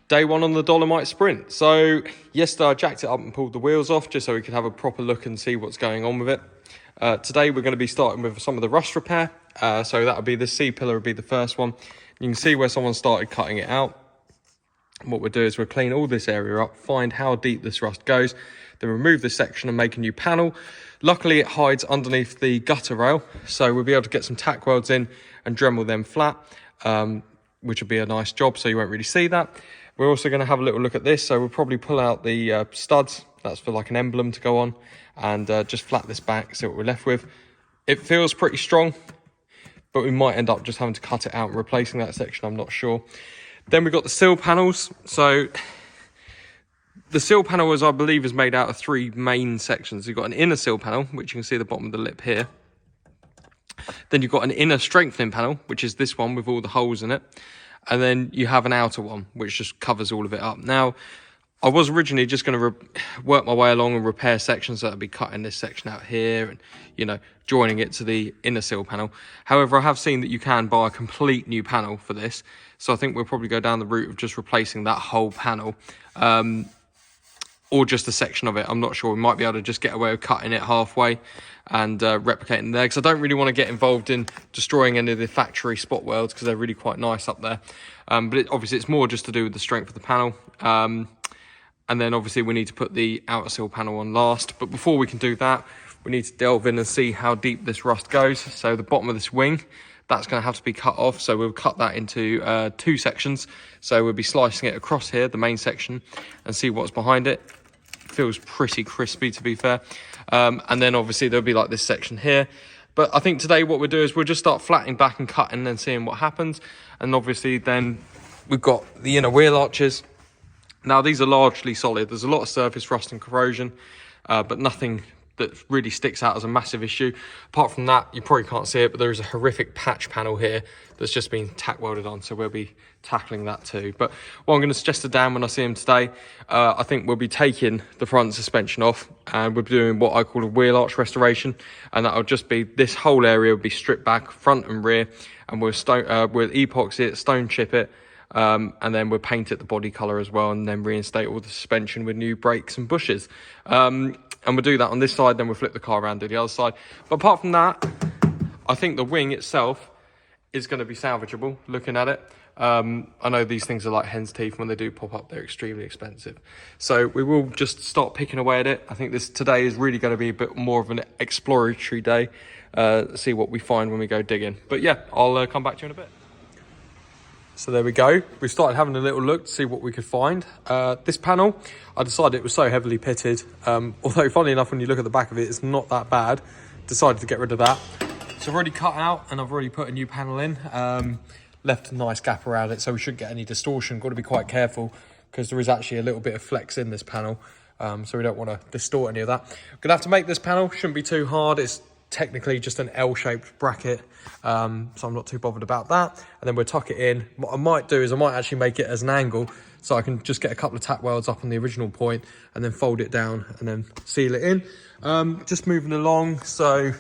Day one on the Dolomite Sprint. So yesterday I jacked it up and pulled the wheels off just so we could have a proper look and see what's going on with it. Today we're going to be starting with some of the rust repair. So that'll be the C-pillar will be the first one. You can see where someone started cutting it out. What we'll do is we'll clean all this area up, find how deep this rust goes, then remove this section and make a new panel. Luckily it hides underneath the gutter rail, so we'll be able to get some tack welds in and Dremel them flat, which will be a nice job, so you won't really see that. We're also going to have a little look at this, so we'll probably pull out the studs, that's for like an emblem to go on, and just flat this back, see what we're left with. It feels pretty strong, but we might end up just having to cut it out and replacing that section, I'm not sure. Then we've got the sill panels. So the sill panel, as I believe, is made out of three main sections. You've got an inner sill panel, which you can see at the bottom of the lip here. Then you've got an inner strengthening panel, which is this one with all the holes in it. And then you have an outer one, which just covers all of it up. Now, I was originally just going to work my way along and repair sections, so I'd be cutting this section out here and, you know, joining it to the inner sill panel. However, I have seen that you can buy a complete new panel for this. So I think we'll probably go down the route of just replacing that whole panel, or just a section of it. I'm not sure. We might be able to just get away with cutting it halfway and replicating there, because I don't really want to get involved in destroying any of the factory spot welds because they're really quite nice up there. But obviously it's more just to do with the strength of the panel. And then obviously we need to put the outer sill panel on last. But before we can do that, we need to delve in and see how deep this rust goes. So the bottom of this wing, that's going to have to be cut off. So we'll cut that into two sections. So we'll be slicing it across here, the main section, and see what's behind it. Feels pretty crispy, to be fair. And then obviously there'll be like this section here. But I think today what we'll do is we'll just start flattening back and cutting and seeing what happens. And obviously then we've got the inner wheel arches. Now these are largely solid. There's a lot of surface rust and corrosion, but nothing that really sticks out as a massive issue. Apart from that, you probably can't see it, but there is a horrific patch panel here that's just been tack welded on, so we'll be tackling that too. But what I'm going to suggest to Dan when I see him today, I think we'll be taking the front suspension off and we'll be doing what I call a wheel arch restoration, and that'll just be this whole area will be stripped back front and rear, and we'll epoxy it, stone chip it, and then we'll paint it the body colour as well, and then reinstate all the suspension with new brakes and bushes. And we'll do that on this side, then we'll flip the car around, do the other side. But apart from that, I think the wing itself is going to be salvageable, looking at it. I know these things are like hen's teeth. When they do pop up, they're extremely expensive. So we will just start picking away at it. I think today is really going to be a bit more of an exploratory day, see what we find when we go digging. But yeah, I'll come back to you in a bit. So there we go. We started having a little look to see what we could find. This panel, I decided it was so heavily pitted. Although, funnily enough, when you look at the back of it, it's not that bad. Decided to get rid of that. So I've already cut out and I've already put a new panel in. Left a nice gap around it, so we shouldn't get any distortion. Got to be quite careful because there is actually a little bit of flex in this panel. So we don't want to distort any of that. We're going to have to make this panel. Shouldn't be too hard. It's technically just an L-shaped bracket, so I'm not too bothered about that. And then we'll tuck it in. What I might do is I might actually make it as an angle, so I can just get a couple of tack welds up on the original point and then fold it down and then seal it in. Just moving along, so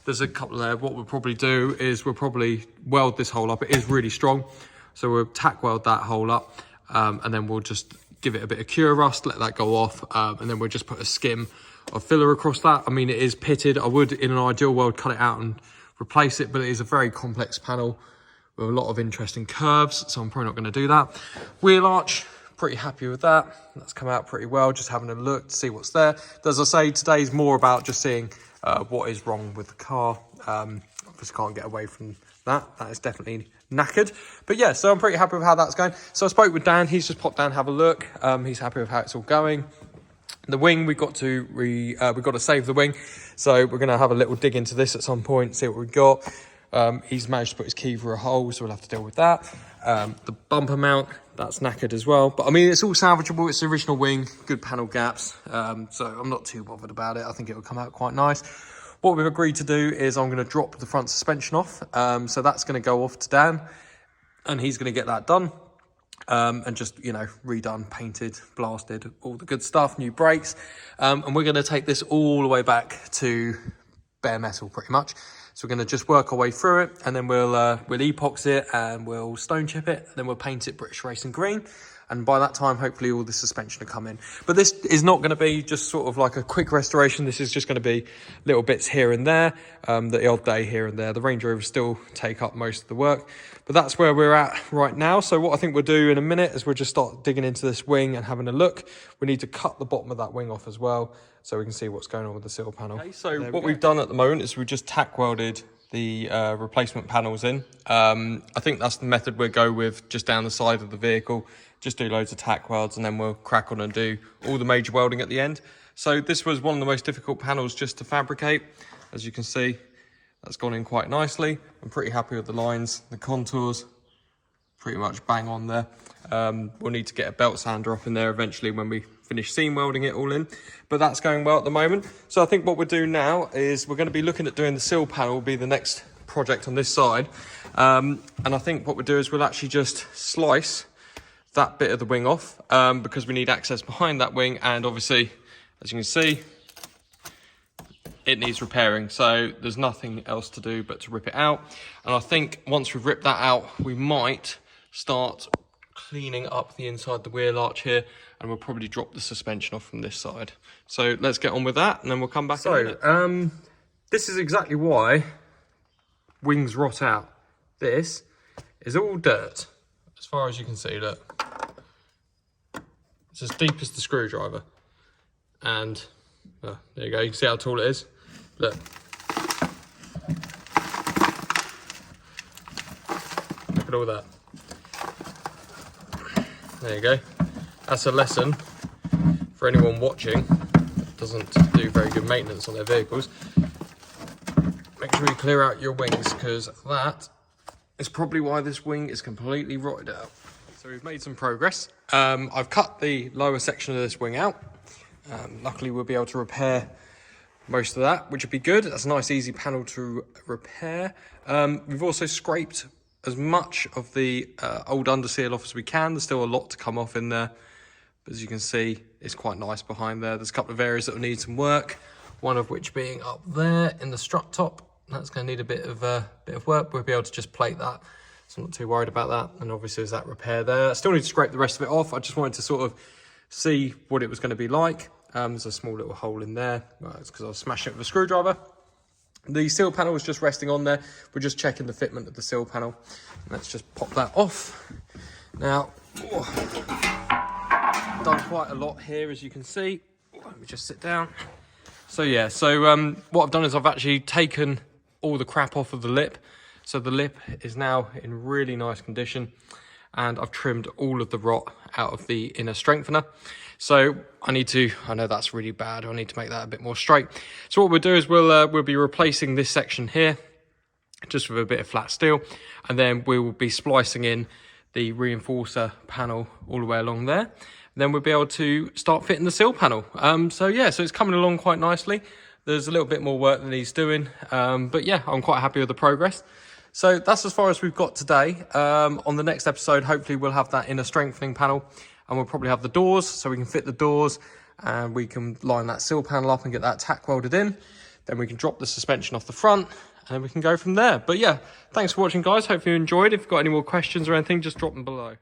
there's a couple there. What we'll probably do is we'll probably weld this hole up. It is really strong, so we'll tack weld that hole up, and then we'll just give it a bit of cure rust, let that go off, and then we'll just put a skim of filler across that. I mean, it is pitted. I would, in an ideal world, cut it out and replace it, but it is a very complex panel with a lot of interesting curves, so I'm probably not going to do that. Wheel arch, pretty happy with that. That's come out pretty well, just having a look to see what's there. As I say, today's more about just seeing what is wrong with the car. Obviously can't get away from that. That is definitely knackered. But yeah, so I'm pretty happy with how that's going. So I spoke with Dan. He's just popped down, have a look. He's happy with how it's all going. The wing, we've got to save the wing, so we're going to have a little dig into this at some point, see what we've got. He's managed to put his key through a hole, so we'll have to deal with that. The bumper mount, that's knackered as well, but I mean, it's all salvageable. It's the original wing, good panel gaps, so I'm not too bothered about it. I think it will come out quite nice. What we've agreed to do is I'm going to drop the front suspension off, so that's going to go off to Dan, and he's going to get that done. And just, you know, redone, painted, blasted, all the good stuff, new brakes. And we're going to take this all the way back to bare metal pretty much. So we're going to just work our way through it, and then we'll epoxy it, and we'll stone chip it, and then we'll paint it British Racing Green. And by that time, hopefully all the suspension will come in. But this is not going to be just sort of like a quick restoration. This is just going to be little bits here and there, the odd day here and there. The Range Rover still take up most of the work. But that's where we're at right now. So what I think we'll do in a minute is we'll just start digging into this wing and having a look. We need to cut the bottom of that wing off as well, so we can see what's going on with the sill panel. Okay, so what we've done at the moment is we've just tack welded the replacement panels in. I think that's the method we'll go with, just down the side of the vehicle. Just do loads of tack welds, and then we'll crack on and do all the major welding at the end. So this was one of the most difficult panels just to fabricate. As you can see, that's gone in quite nicely. I'm pretty happy with the lines, the contours, pretty much bang on there. We'll need to get a belt sander up in there eventually when we finish seam welding it all in, but that's going well at the moment. So I think what we'll do now is we're going to be looking at doing the sill panel, will be the next project on this side. And I think what we'll do is we'll actually just slice that bit of the wing off, because we need access behind that wing, and obviously, as you can see, it needs repairing, so there's nothing else to do but to rip it out. And I think once we've ripped that out, we might start cleaning up the inside of the wheel arch here, and we'll probably drop the suspension off from this side. So let's get on with that, and then we'll come back. So this is exactly why wings rot out. This is all dirt, as far as you can see. Look, it's as deep as the screwdriver, and there you go, you can see how tall it is. Look, look at all that. There you go. That's a lesson for anyone watching that doesn't do very good maintenance on their vehicles. Make sure you clear out your wings, because that is probably why this wing is completely rotted out. So we've made some progress. I've cut the lower section of this wing out. Luckily we'll be able to repair most of that, which would be good. That's a nice easy panel to repair. We've also scraped as much of the old underseal off as we can. There's still a lot to come off in there, but as you can see, it's quite nice behind there. There's a couple of areas that will need some work, one of which being up there in the strut top. That's going to need a bit of work. We'll be able to just plate that, so I'm not too worried about that. And obviously there's that repair there. I still need to scrape the rest of it off. I just wanted to sort of see what it was going to be like. There's a small little hole in there. It's because I was smashing it with a screwdriver. The sill panel was just resting on there. We're just checking the fitment of the sill panel. Let's just pop that off. Now, done quite a lot here, as you can see. Let me just sit down. So yeah, what I've done is I've actually taken all the crap off of the lip. So the lip is now in really nice condition, and I've trimmed all of the rot out of the inner strengthener. So I know that's really bad. I need to make that a bit more straight. So what we'll do is we'll be replacing this section here just with a bit of flat steel, and then we will be splicing in the reinforcer panel all the way along there. And then we'll be able to start fitting the sill panel. So yeah, so it's coming along quite nicely. There's a little bit more work that needs doing, but yeah, I'm quite happy with the progress. So that's as far as we've got today. On the next episode, hopefully we'll have that inner strengthening panel, and we'll probably have the doors, so we can fit the doors, and we can line that sill panel up and get that tack welded in. Then we can drop the suspension off the front, and then we can go from there. But yeah, thanks for watching, guys. Hope you enjoyed. If you've got any more questions or anything, just drop them below.